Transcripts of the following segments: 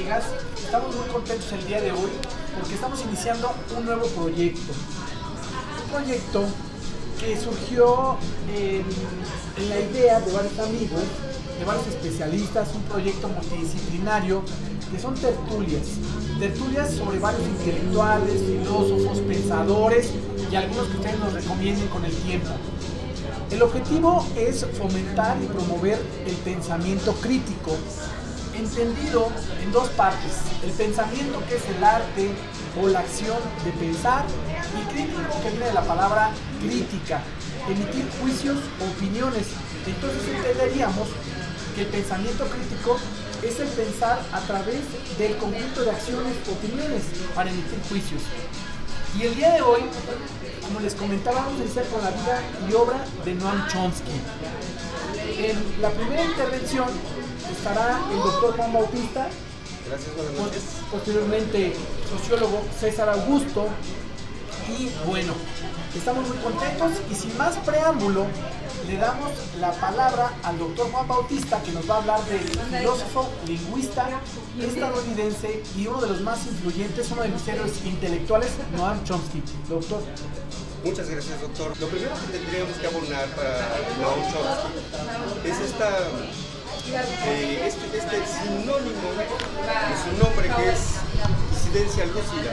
amigas, estamos muy contentos el día de hoy porque estamos iniciando un nuevo proyecto. Un proyecto que surgió en la idea de varios amigos, de varios especialistas, un proyecto multidisciplinario que son tertulias sobre varios intelectuales, filósofos, pensadores y algunos que ustedes nos recomienden con el tiempo. El objetivo es fomentar y promover el pensamiento crítico, entendido en dos partes: el pensamiento, que es el arte o la acción de pensar, y crítico, que viene de la palabra crítica, emitir juicios o opiniones. Entonces entenderíamos que el pensamiento crítico es el pensar a través del conjunto de acciones o opiniones para emitir juicios. Y el día de hoy, como les comentaba, vamos a iniciar con la vida y obra de Noam Chomsky. En la primera intervención estará el doctor Juan Bautista. Gracias, buenas noches. Posteriormente, sociólogo César Augusto. Y bueno, estamos muy contentos y sin más preámbulo, le damos la palabra al doctor Juan Bautista, que nos va a hablar del filósofo, lingüista estadounidense y uno de los más influyentes, uno de los héroes intelectuales, Noam Chomsky. Doctor. Muchas gracias, doctor. Lo primero que tendríamos que abonar para Noam Chomsky es este sinónimo de su nombre, que es disidencia lúcida.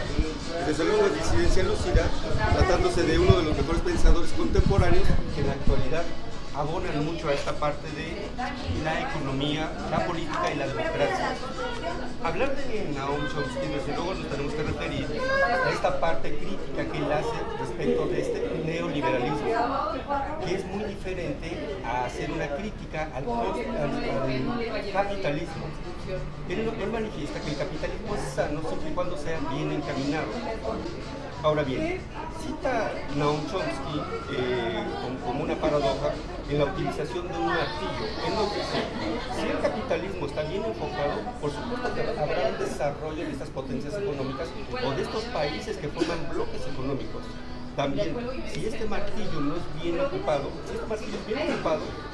Desde luego, disidencia lúcida, tratándose de uno de los mejores pensadores contemporáneos que en la actualidad abonan mucho a esta parte de la economía, la política y la democracia. Hablar de Noam Chomsky, desde luego nos tenemos que referir a esta parte crítica que él hace respecto de este neoliberalismo, que es muy diferente a hacer una crítica al capitalismo. Él manifiesta que el capitalismo es sano siempre y cuando sea bien encaminado. Ahora bien, cita Noam Chomsky como una paradoja en la utilización de un martillo. Él nos dice: si el capitalismo está bien enfocado, por supuesto que habrá un desarrollo de estas potencias económicas o de estos países que forman bloques económicos. También, si este martillo no es bien ocupado,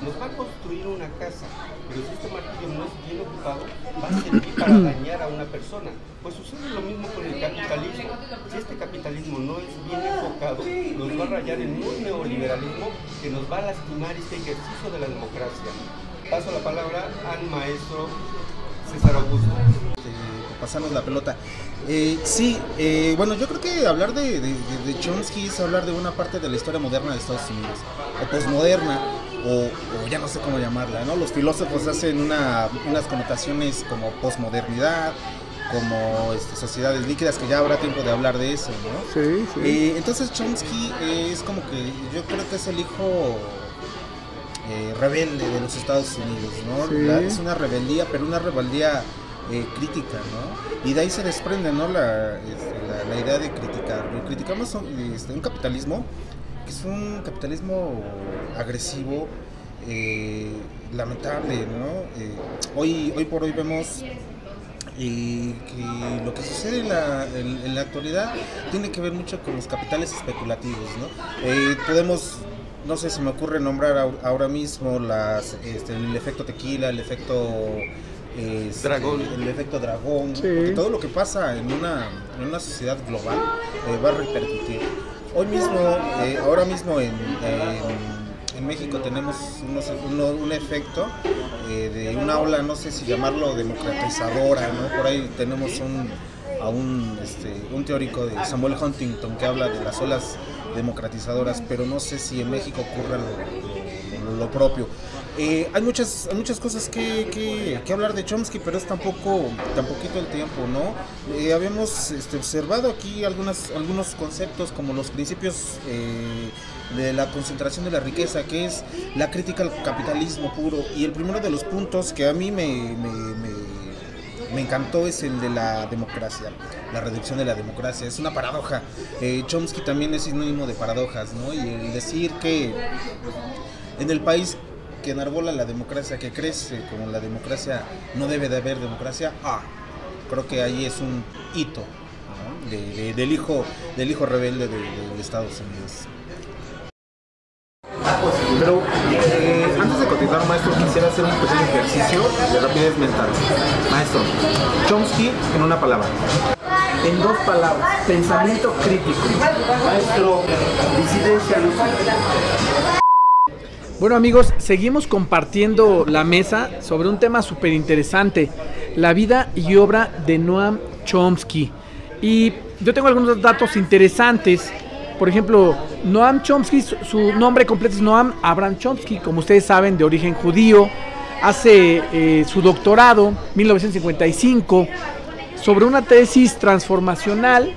nos va a construir una casa. Pero si este martillo no es bien ocupado, va a servir para dañar a una persona. Pues sucede lo mismo con el capitalismo. Si este capitalismo no es bien enfocado, nos va a rayar en un neoliberalismo que nos va a lastimar este ejercicio de la democracia. Paso la palabra al maestro César Augusto. Pasarnos la pelota. Bueno, yo creo que hablar de Chomsky es hablar de una parte de la historia moderna de Estados Unidos, o posmoderna, o ya no sé cómo llamarla, ¿no? Los filósofos hacen unas connotaciones como posmodernidad, como sociedades líquidas, que ya habrá tiempo de hablar de eso, ¿no? Sí. Entonces Chomsky es como que, yo creo que es el hijo rebelde de los Estados Unidos, ¿no? Sí. Es una rebeldía, pero una rebeldía crítica, ¿no? Y de ahí se desprende, ¿no? la idea de criticar. Criticamos un capitalismo que es un capitalismo agresivo, lamentable, ¿no? Hoy por hoy vemos que lo que sucede en la actualidad tiene que ver mucho con los capitales especulativos, ¿no? Podemos, no sé, se me ocurre nombrar ahora mismo el efecto tequila, el efecto dragón, sí. Porque todo lo que pasa en una sociedad global va a repercutir. Ahora mismo en México tenemos un efecto de una ola, no sé si llamarlo democratizadora, ¿no? Por ahí tenemos un teórico de Samuel Huntington que habla de las olas democratizadoras, pero no sé si en México ocurra lo propio. Hay muchas cosas que hablar de Chomsky, pero es tan poquito el tiempo, ¿no? Habíamos observado aquí algunos conceptos como los principios de la concentración de la riqueza, que es la crítica al capitalismo puro, y el primero de los puntos que a mí me encantó es el de la democracia, la reducción de la democracia. Es una paradoja. Chomsky también es sinónimo de paradojas, ¿no? Y el decir que en el país que enarbola la democracia, que crece como la democracia, no debe de haber democracia, creo que ahí es un hito, ¿no? del hijo rebelde de Estados Unidos. Pero antes de continuar, maestro, quisiera hacer un pequeño ejercicio de rapidez mental. Maestro, Chomsky en una palabra. En 2 palabras, pensamiento crítico. Maestro, disidencia lúcida. Bueno amigos, seguimos compartiendo la mesa sobre un tema súper interesante, la vida y obra de Noam Chomsky. Y yo tengo algunos datos interesantes. Por ejemplo, Noam Chomsky, su nombre completo es Noam Abraham Chomsky, como ustedes saben, de origen judío. Hace su doctorado en 1955 sobre una tesis transformacional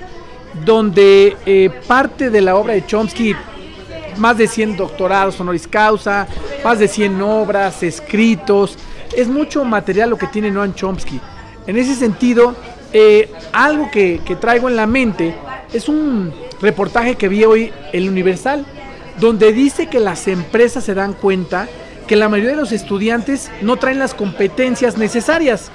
donde parte de la obra de Chomsky, más de 100 doctorados honoris causa, más de 100 obras, escritos, es mucho material lo que tiene Noam Chomsky. En ese sentido, algo que traigo en la mente es un reportaje que vi hoy en el Universal, donde dice que las empresas se dan cuenta que la mayoría de los estudiantes no traen las competencias necesarias: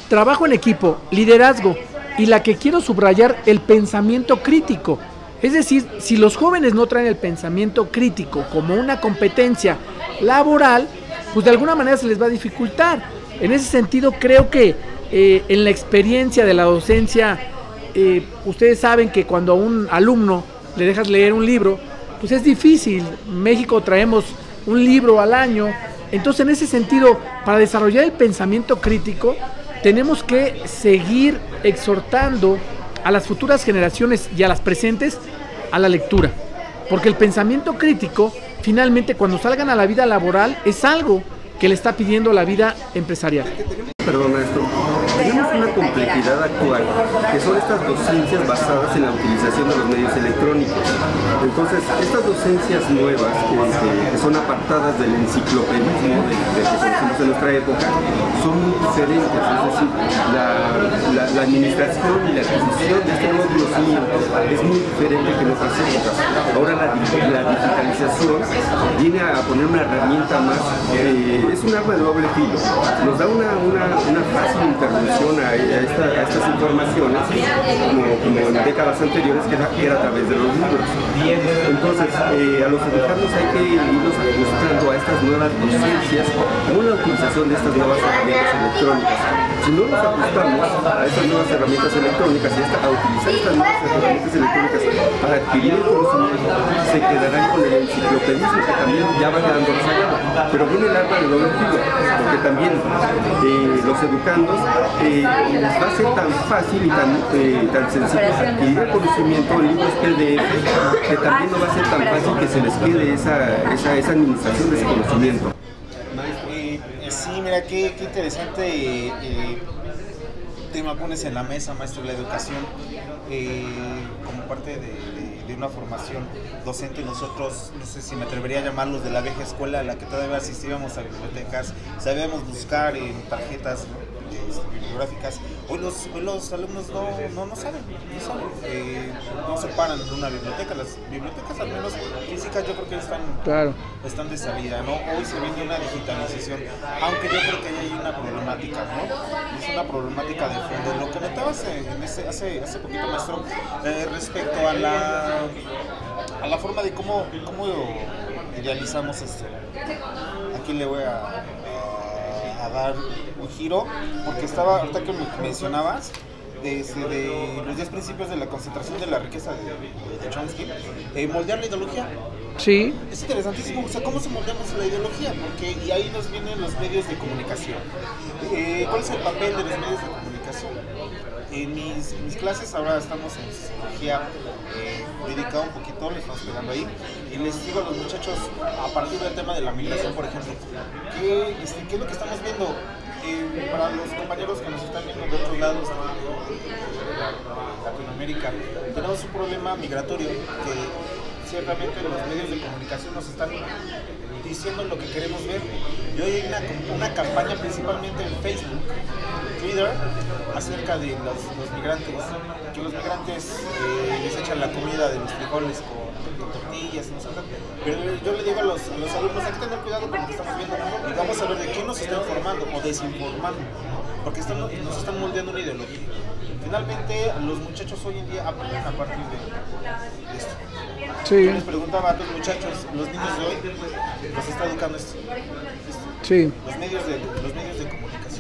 trabajo en equipo, liderazgo y la que quiero subrayar, el pensamiento crítico. Es decir, si los jóvenes no traen el pensamiento crítico como una competencia laboral, pues de alguna manera se les va a dificultar. En ese sentido, creo que en la experiencia de la docencia, ustedes saben que cuando a un alumno le dejas leer un libro, pues es difícil. En México traemos un libro al año. Entonces, en ese sentido, para desarrollar el pensamiento crítico, tenemos que seguir exhortando a las futuras generaciones y a las presentes a la lectura, porque el pensamiento crítico finalmente cuando salgan a la vida laboral es algo que le está pidiendo la vida empresarial. Perdón, maestro. Tenemos una complejidad actual que son estas docencias basadas en la utilización de los medios electrónicos. Entonces, estas docencias nuevas que son apartadas del enciclopedismo que conocemos en nuestra época son muy diferentes. Es decir, la administración y la adquisición de este nuevo conocimiento es muy diferente que en otras épocas. Ahora la digitalización viene a poner una herramienta más, es un arma de doble filo. Nos da una fácil intervención a estas informaciones, como en décadas anteriores, que era a través de los libros. Entonces, a los educandos hay que irnos ajustando a estas nuevas docencias con la utilización de estas nuevas herramientas electrónicas. Si no nos ajustamos a estas nuevas herramientas electrónicas y a utilizar estas nuevas herramientas electrónicas para adquirir el conocimiento, se quedarán con el enciclopedismo, que también ya va quedando rezagado. Pero viene el arma de doble filo, porque también los educandos les va a ser tan fácil y tan sencillo adquirir el conocimiento en libros PDF, que también no va a ser tan fácil que se les quede esa administración de ese conocimiento. Sí, mira, qué interesante tema pones en la mesa, maestro, la educación. Como parte de una formación docente, nosotros, no sé si me atrevería a llamarlos de la vieja escuela, a la que todavía asistíamos a bibliotecas, sabíamos buscar tarjetas bibliográficas. Hoy los alumnos no saben, no se paran en una biblioteca. Las bibliotecas, al menos físicas, yo creo que están de salida, ¿no? Hoy se viene una digitalización, aunque yo creo que hay una problemática, ¿no? Es una problemática de fondo. Lo comentabas hace poquito, maestro, respecto a la forma de cómo idealizamos esto. Aquí le voy a dar un giro, porque ahorita que me mencionabas de los 10 principios de la concentración de la riqueza de Chomsky, moldear la ideología. Sí. Es interesantísimo, o sea, cómo se moldeamos la ideología, porque y ahí nos vienen los medios de comunicación. ¿Cuál es el papel de los medios de comunicación? En mis clases, ahora estamos en sociología jurídica un poquito, le estamos pegando ahí, y les digo a los muchachos, a partir del tema de la migración, por ejemplo, ¿qué es lo que estamos viendo? Para los compañeros que nos están viendo de otros lados de Latinoamérica, tenemos un problema migratorio que ciertamente los medios de comunicación nos están diciendo lo que queremos ver. Y hoy hay una campaña principalmente en Facebook, Twitter, acerca de los migrantes, que los migrantes les echan la comida de los frijoles con tortillas y no sé qué. Pero yo le digo a los alumnos, hay que tener cuidado con lo que estamos viendo y vamos a ver de quién nos está informando o desinformando, porque nos están moldeando una ideología. Finalmente, los muchachos hoy en día aprenden a partir de esto. Sí. Yo les preguntaba a los muchachos, los niños de hoy, los está educando esto. Sí. Sí. Los medios de comunicación.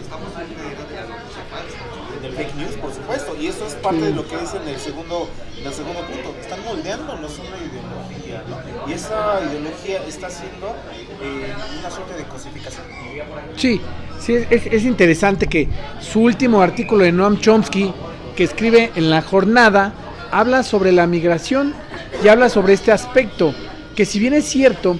Estamos en una era de la noticia falsa, del fake news, por supuesto, y eso es parte de lo que es en el segundo punto. Están moldeándonos una ideología, ¿no? Y esa ideología está haciendo una suerte de cosificación. Sí, es interesante que su último artículo de Noam Chomsky, que escribe en La Jornada, habla sobre la migración y habla sobre este aspecto, que si bien es cierto,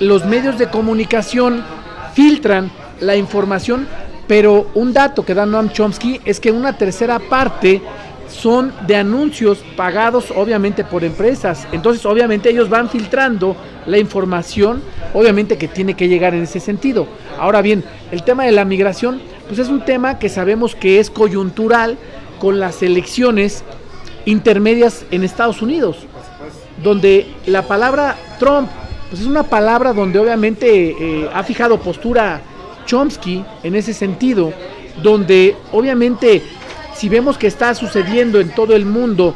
los medios de comunicación filtran la información, pero un dato que da Noam Chomsky es que una tercera parte son de anuncios pagados obviamente por empresas. Entonces obviamente ellos van filtrando la información, obviamente que tiene que llegar en ese sentido. Ahora bien, el tema de la migración pues es un tema que sabemos que es coyuntural con las elecciones intermedias en Estados Unidos, donde la palabra Trump pues es una palabra donde obviamente ha fijado postura Chomsky en ese sentido, donde obviamente si vemos que está sucediendo en todo el mundo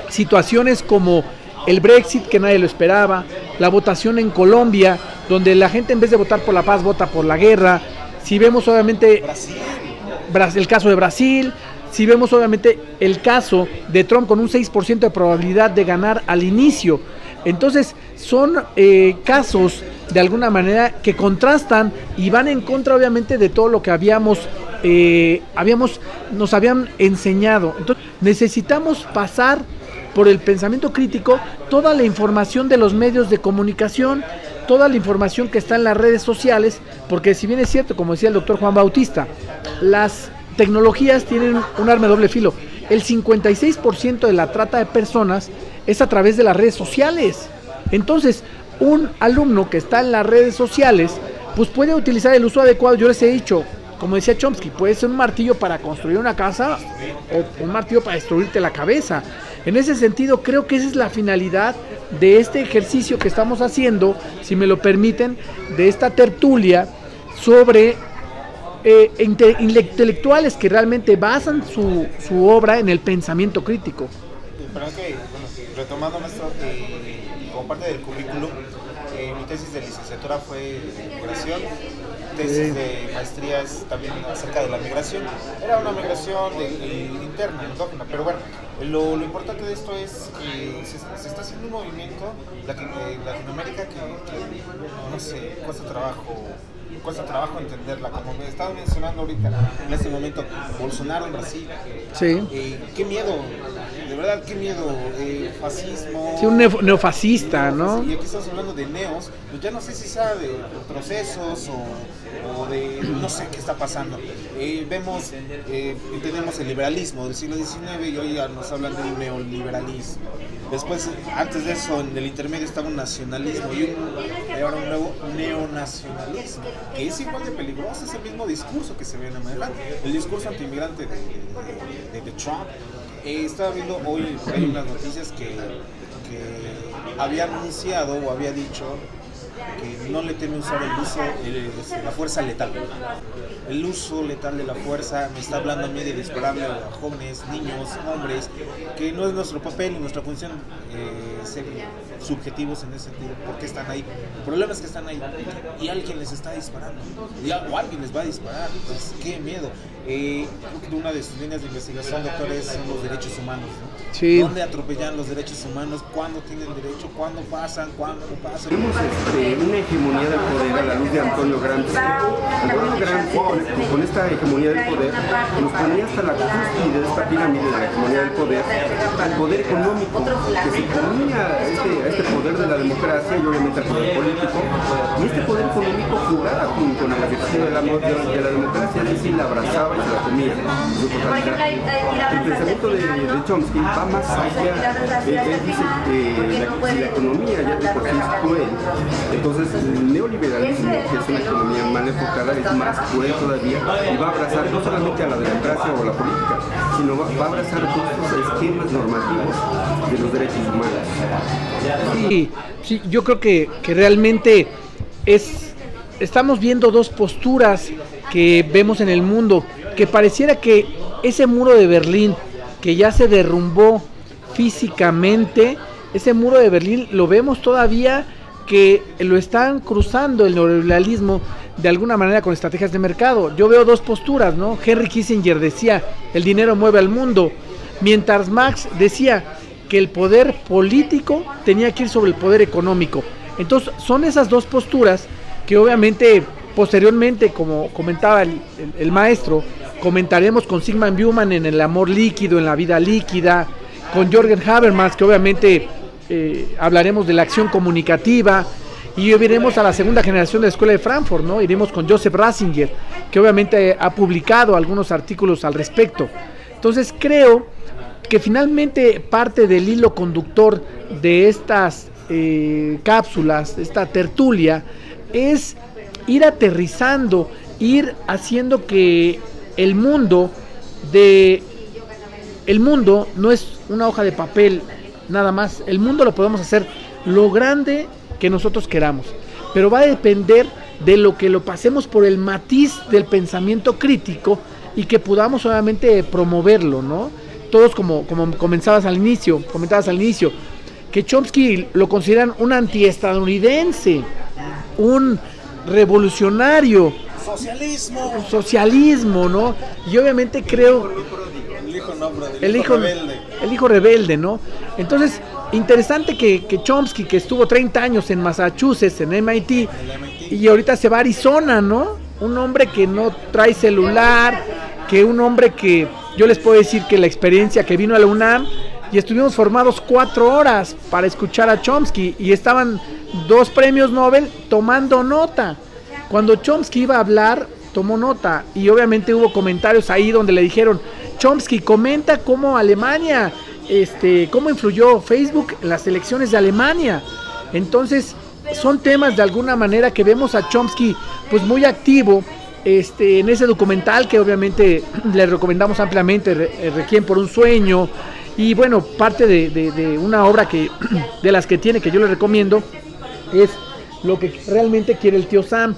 situaciones como el Brexit, que nadie lo esperaba, la votación en Colombia, donde la gente en vez de votar por la paz vota por la guerra, si vemos obviamente el caso de Brasil, si vemos obviamente el caso de Trump con un 6% de probabilidad de ganar al inicio. Entonces son casos de alguna manera que contrastan y van en contra obviamente de todo lo que nos habían enseñado. Entonces necesitamos pasar por el pensamiento crítico toda la información de los medios de comunicación, toda la información que está en las redes sociales, porque si bien es cierto, como decía el doctor Juan Bautista, las tecnologías tienen un arma de doble filo. El 56% de la trata de personas es a través de las redes sociales. Entonces, un alumno que está en las redes sociales, pues puede utilizar el uso adecuado. Yo les he dicho, como decía Chomsky, puede ser un martillo para construir una casa o un martillo para destruirte la cabeza. En ese sentido, creo que esa es la finalidad de este ejercicio que estamos haciendo, si me lo permiten, de esta tertulia sobre intelectuales que realmente basan su obra en el pensamiento crítico. Pero que, bueno, retomando nuestro, como parte del currículum, mi tesis de licenciatura fue de migración, tesis de maestría es también acerca de la migración. Era una migración interna, endógena, pero bueno, lo importante de esto es que se está haciendo un movimiento en Latinoamérica que no sé, cuesta trabajo entenderla, como me estaba mencionando ahorita, en este momento, Bolsonaro en Brasil. Sí. Qué miedo, de verdad, qué miedo, fascismo. Sí, un neofascista, ¿no? Y aquí estamos hablando de neos, pues ya no sé si sea de procesos o de no sé qué está pasando. Entendemos el liberalismo del siglo XIX y hoy ya nos hablan de un neoliberalismo. Después, antes de eso, en el intermedio estaba un nacionalismo y ahora un nuevo neonacionalismo, que es igual de peligroso, es el mismo discurso que se ve en América, el discurso antiinmigrante de Trump. Estaba viendo hoy hay unas noticias que había anunciado o había dicho que no le teme usar la fuerza letal. El uso letal de la fuerza me está hablando a mí de dispararle a jóvenes, niños, hombres, que no es nuestro papel y nuestra función ser subjetivos en ese sentido, porque están ahí. El problema es que están ahí y alguien les está disparando, o alguien les va a disparar. Pues qué miedo. Creo que una de sus líneas de investigación, doctores, son los derechos humanos, ¿no? Sí. ¿Dónde atropellan los derechos humanos? ¿Cuándo tienen derecho? ¿Cuándo pasan? ¿Cuándo no pasan? Tenemos una hegemonía del poder a la luz de Antonio Gramsci. Antonio Gramsci, con esta hegemonía del poder, nos ponía hasta la cúspide de esta pirámide de la hegemonía del poder, al poder económico, que se ponía a este poder de la democracia y obviamente al poder político, y este poder económico jugaba con el ejercicio de la democracia, es decir, la abrazaba y se la comía. El pensamiento de Chomsky va más allá. Él dice que la economía ya de por sí es cruel, entonces el neoliberalismo, que es una economía mal enfocada, es más cruel todavía y va a abrazar no solamente a la democracia o a la política, sino va a abrazar todos estos esquemas normativos de los derechos humanos. Sí, yo creo que realmente estamos viendo dos posturas que vemos en el mundo, que pareciera que ese muro de Berlín que ya se derrumbó físicamente, ese muro de Berlín lo vemos todavía que lo están cruzando el neoliberalismo de alguna manera con estrategias de mercado. Yo veo dos posturas, ¿no? Henry Kissinger decía, el dinero mueve al mundo, mientras Marx decía que el poder político tenía que ir sobre el poder económico. Entonces son esas dos posturas que obviamente posteriormente, como comentaba el maestro, comentaremos con Zygmunt Bauman en El amor líquido, en la vida líquida, con Jürgen Habermas, que obviamente hablaremos de la acción comunicativa, y veremos a la segunda generación de la Escuela de Frankfurt, ¿no? Iremos con Joseph Ratzinger, que obviamente ha publicado algunos artículos al respecto. Entonces creo que finalmente parte del hilo conductor de estas cápsulas, esta tertulia, es ir aterrizando, ir haciendo que el mundo no es una hoja de papel nada más. El mundo lo podemos hacer lo grande que nosotros queramos, pero va a depender de lo que lo pasemos por el matiz del pensamiento crítico y que podamos obviamente promoverlo, ¿no? Todos como comentabas al inicio, que Chomsky lo consideran un antiestadounidense, un revolucionario, socialismo, ¿no? Y obviamente creo el hijo rebelde, ¿no? Entonces, interesante que Chomsky, que estuvo 30 años en Massachusetts, en MIT, y ahorita se va a Arizona, ¿no? Un hombre que no trae celular, que un hombre que yo les puedo decir que la experiencia que vino a la UNAM, y estuvimos formados 4 horas para escuchar a Chomsky, y estaban 2 premios Nobel tomando nota. Cuando Chomsky iba a hablar, tomó nota, y obviamente hubo comentarios ahí donde le dijeron, Chomsky, comenta cómo Alemania, cómo influyó Facebook en las elecciones de Alemania. Entonces, son temas de alguna manera que vemos a Chomsky pues muy activo en ese documental que obviamente le recomendamos ampliamente, Requiem por un sueño. Y bueno, parte de una obra de las que tiene, que yo le recomiendo, es Lo que realmente quiere el tío Sam.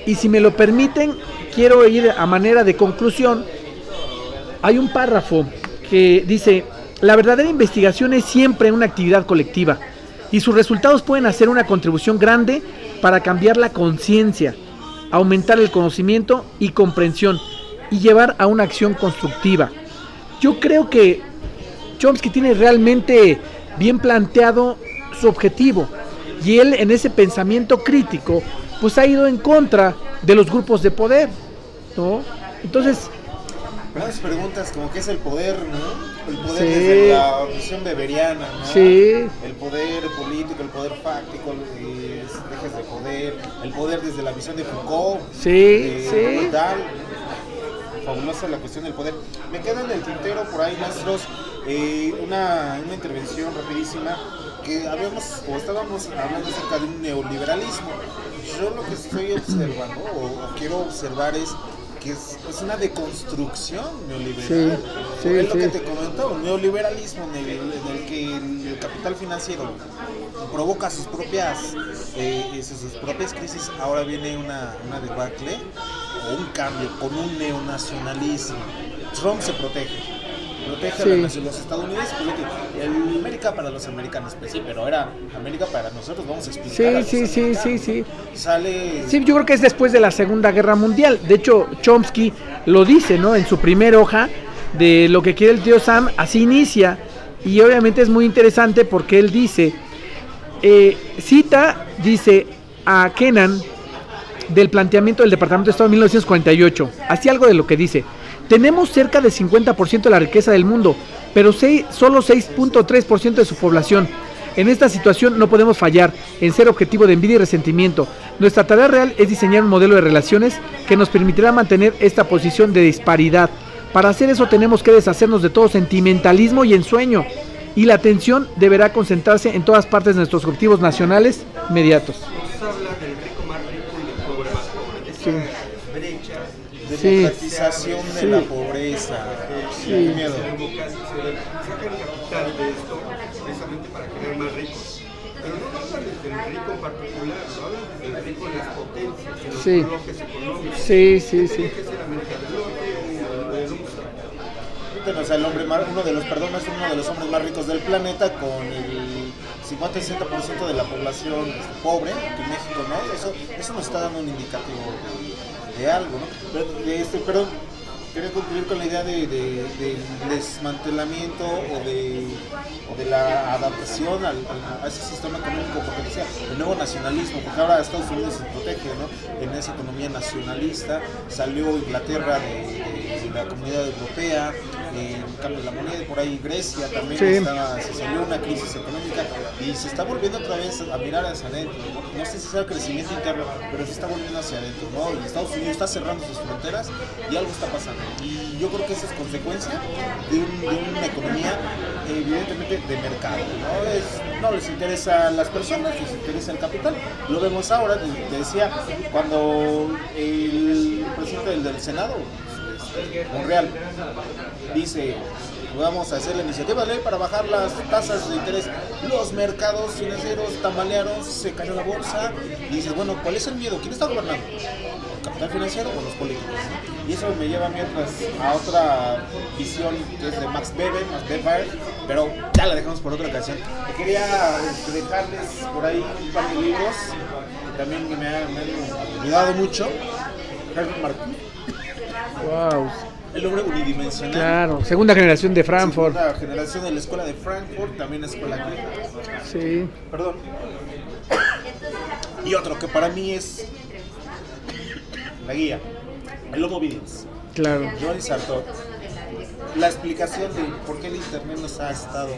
Y si me lo permiten, quiero ir a manera de conclusión. Hay un párrafo que dice: la verdadera investigación es siempre una actividad colectiva, y sus resultados pueden hacer una contribución grande para cambiar la conciencia, aumentar el conocimiento y comprensión, y llevar a una acción constructiva. Yo creo que Chomsky tiene realmente bien planteado su objetivo, y él, en ese pensamiento crítico, pues ha ido en contra de los grupos de poder, ¿no? Entonces, unas preguntas como qué es el poder, ¿no? El poder desde la visión weberiana, ¿no? Sí. El poder político, el poder fáctico, ejes de poder, el poder desde la visión de Foucault, sí. Fabulosa la cuestión del poder. Me queda en el tintero por ahí, maestros, una intervención rapidísima, que estábamos hablando acerca de un neoliberalismo. Yo lo que estoy observando o quiero observar es que es una deconstrucción neoliberal. Es lo que te comentó, un neoliberalismo en el que el capital financiero provoca sus propias crisis. Ahora viene una debacle o un cambio con un neonacionalismo. Trump se protege a los estadounidenses, América para los americanos, pues sí, pero era América para nosotros, vamos a explicar. Sí. Sale... Sí, yo creo que es después de la Segunda Guerra Mundial. De hecho, Chomsky lo dice, ¿no? En su primera hoja de Lo que quiere el tío Sam, así inicia, y obviamente es muy interesante porque él dice, dice a Kennan del planteamiento del Departamento de Estado de 1948, así algo de lo que dice: tenemos cerca del 50% de la riqueza del mundo, pero solo 6.3% de su población. En esta situación no podemos fallar en ser objetivo de envidia y resentimiento. Nuestra tarea real es diseñar un modelo de relaciones que nos permitirá mantener esta posición de disparidad. Para hacer eso tenemos que deshacernos de todo sentimentalismo y ensueño, y la atención deberá concentrarse en todas partes de nuestros objetivos nacionales inmediatos. Nos habla del rico más rico y del pobre más pobre. Esa brecha. Democratización de la pobreza. Qué miedo. Saca el capital de esto precisamente para crear más ricos. Pero no hablan desde el rico en particular, no hablan desde el rico en las potencias, en los bloques económicos. Sí. Tiene que ser América del Norte o del Ulster. O sea, uno de los hombres más ricos del planeta, con el 50-60% de la población pobre en México, ¿no? Eso nos está dando un indicativo de algo, ¿no? Pero quería concluir con la idea del desmantelamiento o de la adaptación a ese sistema económico, porque decía el nuevo nacionalismo, porque ahora Estados Unidos se protege, ¿no? En esa economía nacionalista, salió Inglaterra de la Comunidad Europea, en cambio la moneda, por ahí Grecia también se salió una crisis económica y se está volviendo otra vez a mirar hacia adentro, no sé si sea crecimiento interno, pero se está volviendo hacia adentro, ¿no? Y Estados Unidos está cerrando sus fronteras y algo está pasando, y yo creo que esa es consecuencia de una economía evidentemente de mercado, no les interesa a las personas, les interesa el capital. Lo vemos ahora, te decía, cuando el presidente del Senado, Monreal, dice: vamos a hacer la iniciativa de ley para bajar las tasas de interés. Los mercados financieros tambalearon, se cayó la bolsa, y dices, bueno, ¿cuál es el miedo? ¿Quién está gobernando? ¿El capital financiero o los políticos? Y eso me lleva a otra visión que es de Max Weber, pero ya la dejamos por otra ocasión. Quería dejarles por ahí un par de libros que también me han ayudado mucho. Herbert Marcuse. Wow. El hombre unidimensional. Claro, segunda generación de Frankfurt. Segunda generación de la escuela de Frankfurt, también escuela aquí. Sí. Perdón. Y otro que para mí es la guía, el Homo Videns. Claro. Joan Sartor. La explicación de por qué el internet nos ha estado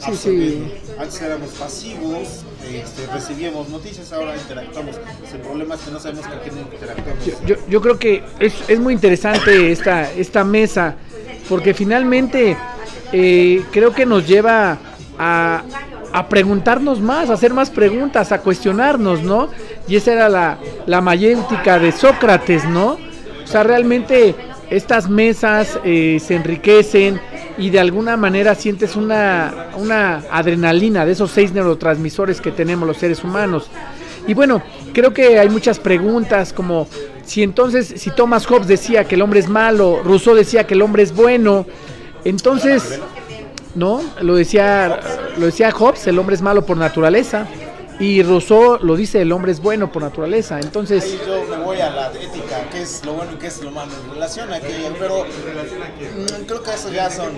absorbiendo. Antes éramos pasivos, recibíamos noticias, ahora interactuamos sin problemas que no sabemos con quién interactuamos. Yo creo que es muy interesante esta mesa, porque finalmente creo que nos lleva a preguntarnos más, a hacer más preguntas, a cuestionarnos, ¿no? Y esa era la mayéutica de Sócrates, ¿no? O sea, realmente estas mesas se enriquecen y de alguna manera sientes una adrenalina de esos 6 neurotransmisores que tenemos los seres humanos. Y bueno, creo que hay muchas preguntas como si Thomas Hobbes decía que el hombre es malo, Rousseau decía que el hombre es bueno, entonces, ¿no? Lo decía Hobbes, el hombre es malo por naturaleza. Y Rousseau lo dice, el hombre es bueno por naturaleza, entonces... Ahí yo me voy a la ética, qué es lo bueno y qué es lo malo, en relación a aquello, pero creo que eso ya son...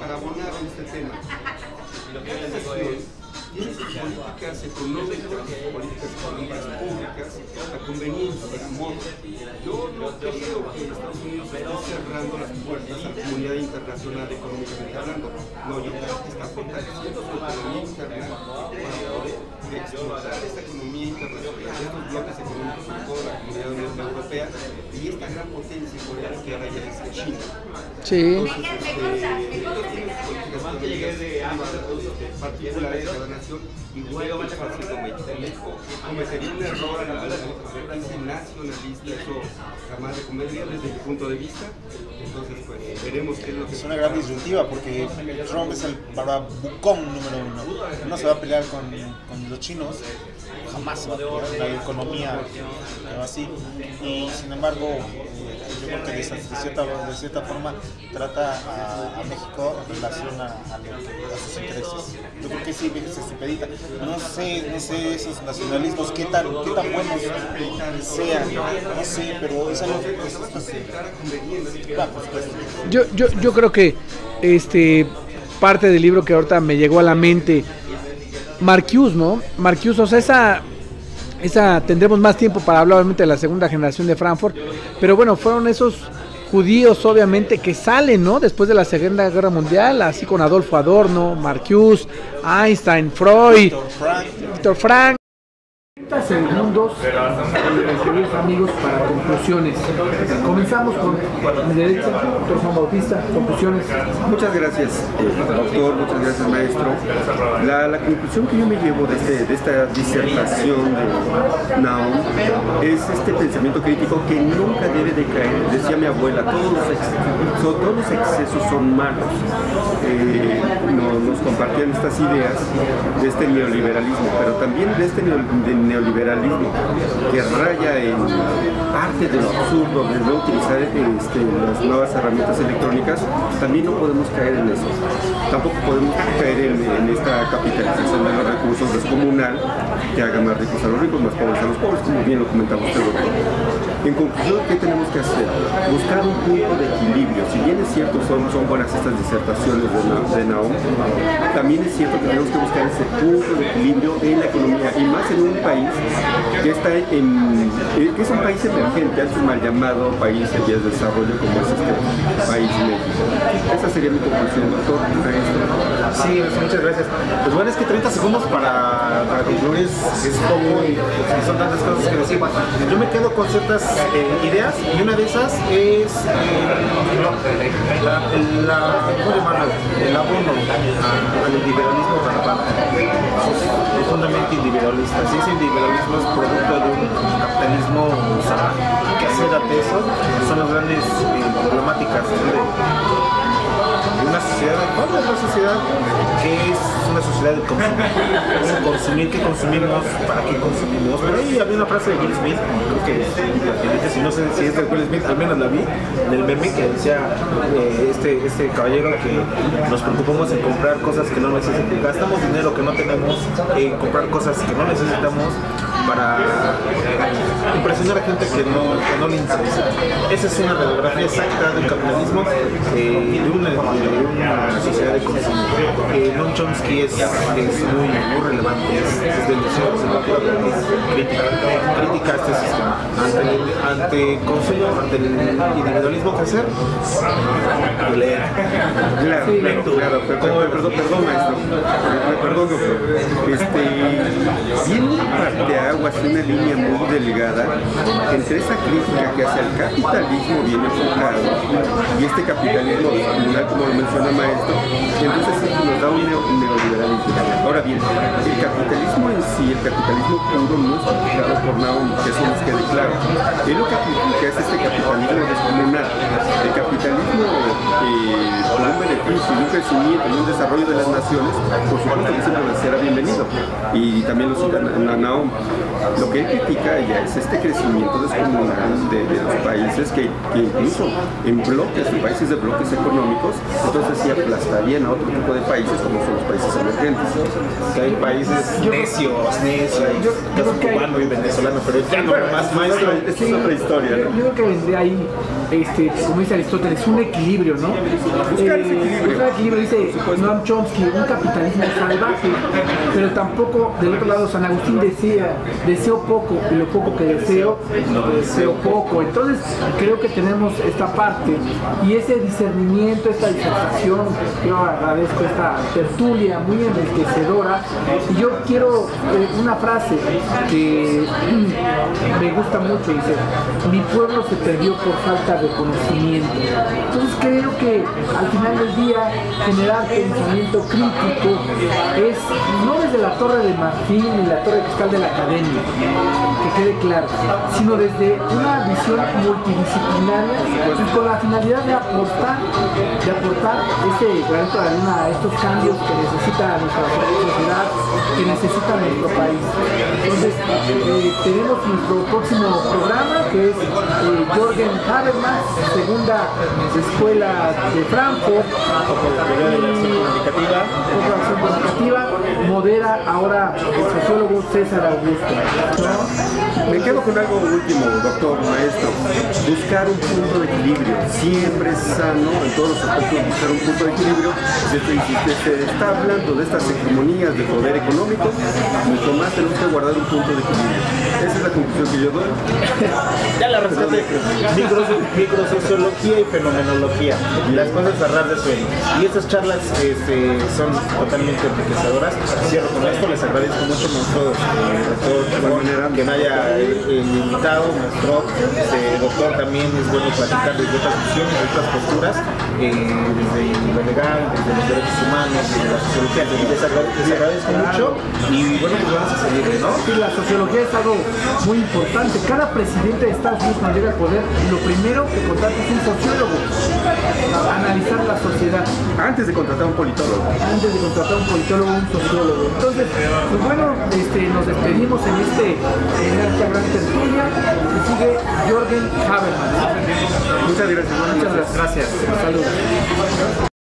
Para abonar este tema, tienes políticas económicas, políticas públicas, a conveniencia, a modo. Yo no creo que Estados Unidos esté cerrando las puertas a la comunidad internacional económicamente hablando. No, yo creo que está fortaleciendo su economía interna para poder explotar esta economía internacional, estos bloques económicos, sobre todo la comunidad europea y esta gran potencia coreana que ahora ya es China. Sí. Entonces, ellos tienen políticas económicas particulares de cada nación, igual que está haciendo México. Cometería un error al convertirse nacionalista, eso jamás le convendría desde mi punto de vista. Entonces, pues, veremos qué es lo que... Es una gran disyuntiva porque Trump es el barabucón número 1. No se va a pelear con los chinos, jamás se va a pelear la economía que va así. Y sin embargo, yo creo que de cierta forma trata a México en relación a sus intereses. Yo creo que sí, se supedita. No sé esos nacionalismos qué tan buenos sean, no sé, pero es algo que yo creo que parte del libro que ahorita me llegó a la mente, Marcuse, ¿no? Marcuse, o sea, esa tendremos más tiempo para hablar obviamente de la segunda generación de Frankfurt, pero bueno, fueron esos judíos obviamente que salen, ¿no? Después de la Segunda Guerra Mundial, así con Adolfo Adorno, Marcuse, Einstein, Freud, Víctor Frank. 30 segundos, queridos amigos, para conclusiones. Comenzamos con mi derecha, doctor Juan Bautista, conclusiones. Muchas gracias, doctor, muchas gracias, maestro. La conclusión que yo me llevo de esta disertación de Naum es este pensamiento crítico que nunca debe de caer. Decía mi abuela, todos los excesos son malos. No nos compartían estas ideas de este neoliberalismo, pero también de este neoliberalismo que raya en parte de lo absurdo de no utilizar las nuevas herramientas electrónicas. También no podemos caer en eso. Tampoco podemos caer en esta capitalización de los recursos descomunal que haga más ricos a los ricos, más pobres a los pobres, como bien lo comentaba usted, doctor. En conclusión, ¿qué tenemos que hacer? Buscar un punto de equilibrio. Si bien es cierto, son buenas estas disertaciones de Naum, también es cierto que tenemos que buscar ese punto de equilibrio en la economía, y más en un país que está que es un país emergente, antes mal llamado país en vías de desarrollo, como es este país México. Esa sería mi conclusión, doctor. Sí, muchas gracias. Pues bueno, es que 30 segundos para concluir es poco, y son tantas cosas que decir. Yo me quedo con ciertas ideas, y una de esas es el abono al individualismo profundamente individualista. Si ese individualismo es producto de un capitalismo salvaje, que hacer ante eso son las grandes problemáticas de una sociedad que es una sociedad de consumo. Consumir, ¿qué consumimos? ¿Para qué consumimos? Por ahí había una frase de Will Smith, creo que si no sé si es de Will Smith, al menos la vi, del meme, que decía este caballero que nos preocupamos en comprar cosas que no necesitamos, gastamos dinero que no tenemos en comprar cosas que no necesitamos para impresionar a gente que no le interesa. Esa es una radiografía exacta del capitalismo, de una sociedad de consumo. Noam Chomsky es muy relevante, es delicioso, es crítica a este sistema. Ante el consumo, ante el individualismo crecer, leer. Claro, perdón, maestro. Perdón, doctor. Viene parteaguas, una línea muy delgada entre esa crítica que hace al capitalismo bien enfocado y este capitalismo descomunal, como lo menciona el maestro, y entonces sí nos da un neoliberalismo. Ahora bien, el capitalismo en sí, el capitalismo puro, no es criticado por Naum, que eso nos quede claro. Él lo que critica es este capitalismo descomunal, el capitalismo con un beneficio y un crecimiento y un desarrollo de las naciones, por supuesto que siempre será bienvenido, y también lo cita Naum. Lo que él critica ya es este crecimiento descomunal de los países que incluso en bloques, en países de bloques económicos, entonces sí aplastarían a otro tipo de países como son los países emergentes. Que hay países necios, caso cubano y venezolano, pero ya no más maestro. Esta es otra historia, ¿no? Yo creo que vendría ahí, como dice Aristóteles, un equilibrio, ¿no? Buscar ese equilibrio. Buscar equilibrio, dice Noam Chomsky, un capitalismo salvaje, pero tampoco, del otro lado, San Agustín decía, deseo poco, y lo poco que deseo, deseo poco. Entonces, creo que tenemos esta parte, y ese discernimiento, esta disertación, yo agradezco esta tertulia muy enriquecedora, y yo quiero una frase que me gusta mucho, dice: mi pueblo se perdió por falta de conocimiento. Entonces creo que al final del día generar pensamiento crítico es no desde la torre de marfil ni la torre de cristal de la academia, que quede claro, sino desde una visión multidisciplinaria y con la finalidad de aportar ese granito de arena a estos cambios que necesita nuestra sociedad, que necesita nuestro país. Entonces tenemos nuestro próximo programa, que es Jürgen Habermas, segunda escuela de Frankfurt, comunicativa, modera ahora el sociólogo César Augusto, ¿no? Me quedo con algo último, doctor, maestro. Buscar un punto de equilibrio. Siempre es sano en todos los aspectos buscar un punto de equilibrio. Se está hablando de estas hegemonías de poder económico, mucho más tenemos que guardar un punto de equilibrio. Esa es la conclusión que yo doy. Ya la rescate. Microsociología y fenomenología. Las cosas a ras de suelo. Y estas charlas son totalmente enriquecedoras. Cierro con esto, les agradezco mucho nuestro doctor que me haya invitado, nuestro doctor. También es bueno platicar desde otras visiones, de otras posturas, desde lo legal, desde los derechos humanos, desde la sociología. Les agradezco mucho y bueno, pues vamos a seguir, ¿no? Sí, la sociología es algo muy importante. Cada presidente de Estados Unidos cuando llega al poder, lo primero que contrata es un sociólogo a analizar la sociedad. Antes de contratar a un politólogo. Antes de contratar a un politólogo, un sociólogo. Entonces, pues bueno, nos despedimos en esta gran tertulia y sigue Jürgen Habermas. Muchas gracias. Muchas gracias. Saludos.